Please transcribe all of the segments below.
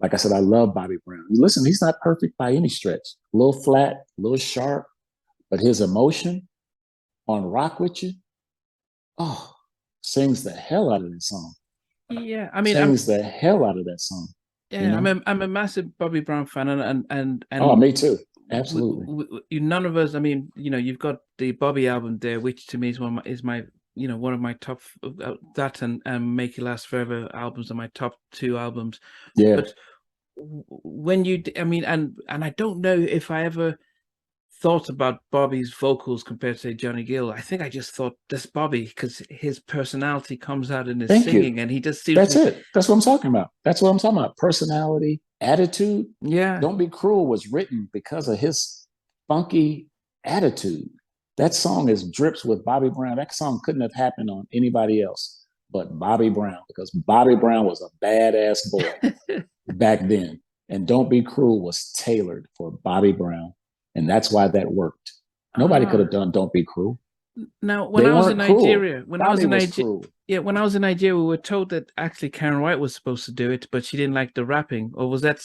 Like I said, I love Bobby Brown. Listen, he's not perfect by any stretch. A little flat, a little sharp, but his emotion on Rock With You, oh, sings the hell out of that song. Yeah, I mean, Sings the hell out of that song. You yeah, know? I'm a massive Bobby Brown fan, Oh, and me too. Absolutely. none of us. I mean, you've got the Bobby album there, which to me is my one of my top that and Make It Last Forever albums are my top two albums. Yeah. But when I mean, and I don't know if I ever thought about Bobby's vocals compared to say Johnny Gill. I think I just thought this Bobby because his personality comes out in his Thank you. singing, and he just seems to That's be. it. That's what I'm talking about. That's what I'm talking about. Personality, attitude. Yeah. Don't Be Cruel was written because of his funky attitude. That song is drips with Bobby Brown. That song couldn't have happened on anybody else but Bobby Brown because Bobby Brown was a badass boy back then. And Don't Be Cruel was tailored for Bobby Brown. And that's why that worked. Nobody could have Ah. done Don't Be Cruel. Now, when They I was in weren't cruel. Nigeria, Bobby was cruel. yeah, when I was in Nigeria, we were told that actually Karen White was supposed to do it, but she didn't like the rapping. Or is that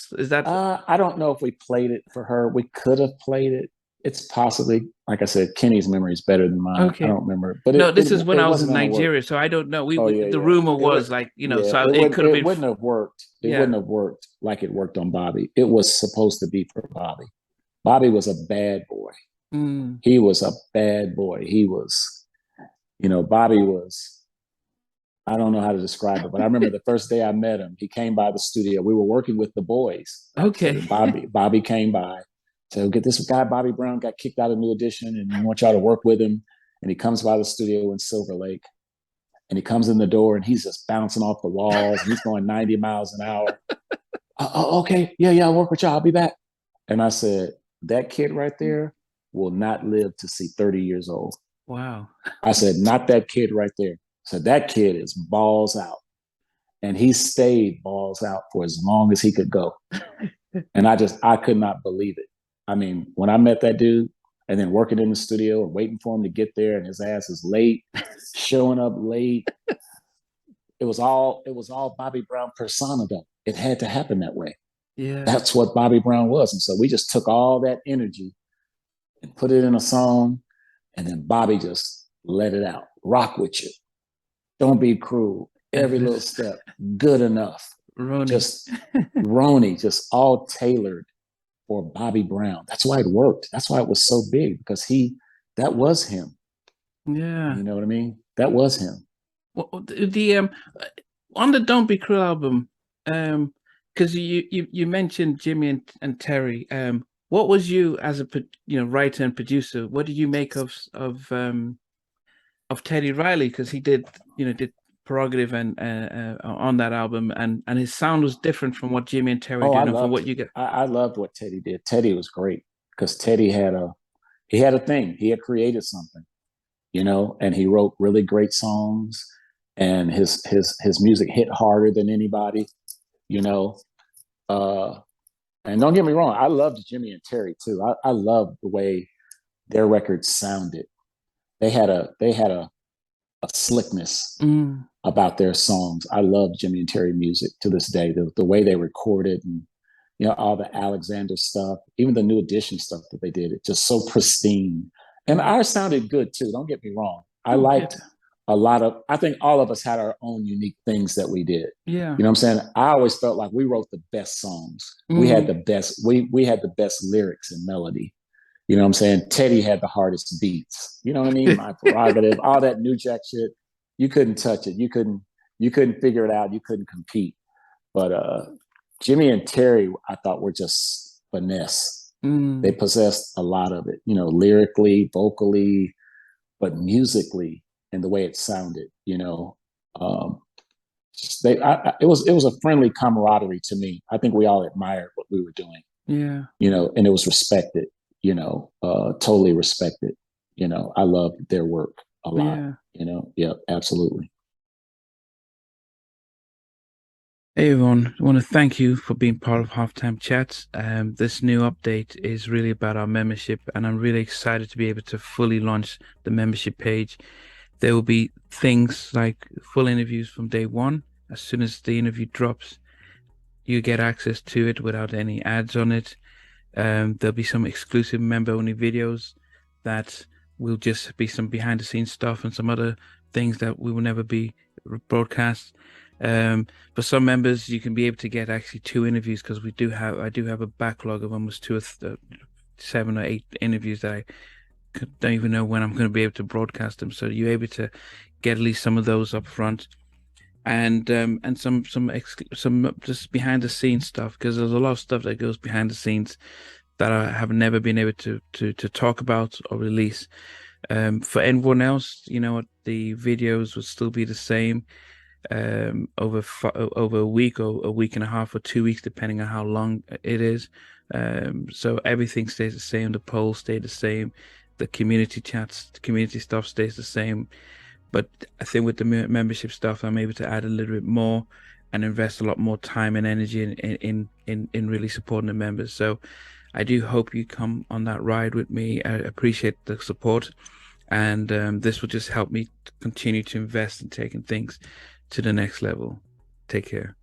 I don't know if we played it for her. We could have played it. It's possibly, like I said, Kenny's memory is better than mine. I okay? don't remember, but No, this is when it I was wasn't in going to work. Nigeria, so I don't know. Oh yeah, The yeah. rumor It would, was like, yeah. so It it would. could have It been, wouldn't have worked. It yeah. wouldn't have worked like it worked on Bobby. It was supposed to be for Bobby. Bobby was a bad boy. Mm. He was a bad boy. He was, Bobby was. I don't know how to describe it, but I remember the first day I met him. He came by the studio. We were working with the Boys, actually. Okay. Bobby came by. So get this guy, Bobby Brown, got kicked out of New Edition, and we want y'all to work with him. And he comes by the studio in Silver Lake, and he comes in the door, and he's just bouncing off the walls, and he's going 90 miles an hour. Okay, yeah, I'll work with y'all. I'll be back. And I said, that kid right there will not live to see 30 years old. Wow. I said, not that kid right there. So that kid is balls out. And he stayed balls out for as long as he could go. And I could not believe it. I mean, when I met that dude and then working in the studio and waiting for him to get there and his ass is late, showing up late. It was all Bobby Brown persona though. It had to happen that way. Yeah. That's what Bobby Brown was. And so we just took all that energy and put it in a song. And then Bobby just let it out. Rock With You. Don't Be Cruel. Every little step. Good Enough. Ronnie. Just Ronnie, just all tailored for Bobby Brown. That's why it worked. That's why it was so big because that was him. Yeah. You know what I mean? That was him. Well, the on the Don't Be Cruel album, because you mentioned Jimmy and Terry. What was you as a writer and producer? What did you make of Teddy Riley? Because he did Prerogative and on that album, and his sound was different from what Jimmy and Terry did, and from what you get. I loved what Teddy did. Teddy was great because Teddy had a thing. He had created something, and he wrote really great songs, and his music hit harder than anybody, and don't get me wrong, I loved Jimmy and Terry too. I loved the way their records sounded. They had a slickness about their songs. I love Jimmy and Terry music to this day. The way they recorded and all the Alexander stuff, even the New Edition stuff that they did, it just so pristine. And ours sounded good too. Don't get me wrong. I liked I think all of us had our own unique things that we did. Yeah. You know what I'm saying? I always felt like we wrote the best songs. We had the best, we had the best lyrics and melody. You know what I'm saying? Teddy had the hardest beats. You know what I mean? My Prerogative, all that New Jack shit. You couldn't touch it. You couldn't figure it out. You couldn't compete. But Jimmy and Terry, I thought were just finesse. They possessed a lot of it, lyrically, vocally, but musically and the way it sounded, it was a friendly camaraderie to me. I think we all admired what we were doing. Yeah. And it was respected. Totally respected. I love their work a lot. Yeah, absolutely. Hey everyone, I want to thank you for being part of Halftime Chats. This new update is really about our membership, and I'm really excited to be able to fully launch the membership page. There will be things like full interviews from day one. As soon as the interview drops, you get access to it without any ads on it. There'll be some exclusive member-only videos that will just be some behind-the-scenes stuff and some other things that we will never be broadcast. For some members, you can be able to get actually 2 interviews, because I do have a backlog of almost 7 or 8 interviews that I don't even know when I'm going to be able to broadcast them. So you're able to get at least some of those up front, and some just behind the scenes stuff, because there's a lot of stuff that goes behind the scenes that I have never been able to talk about or release. For anyone else, you know what, the videos will still be the same, over a week or a week and a half or 2 weeks, depending on how long it is. So everything stays the same. The polls stay the same. The community chats, the community stuff stays the same. But I think with the membership stuff, I'm able to add a little bit more and invest a lot more time and energy in really supporting the members. So I do hope you come on that ride with me. I appreciate the support, and this will just help me continue to invest in taking things to the next level. Take care.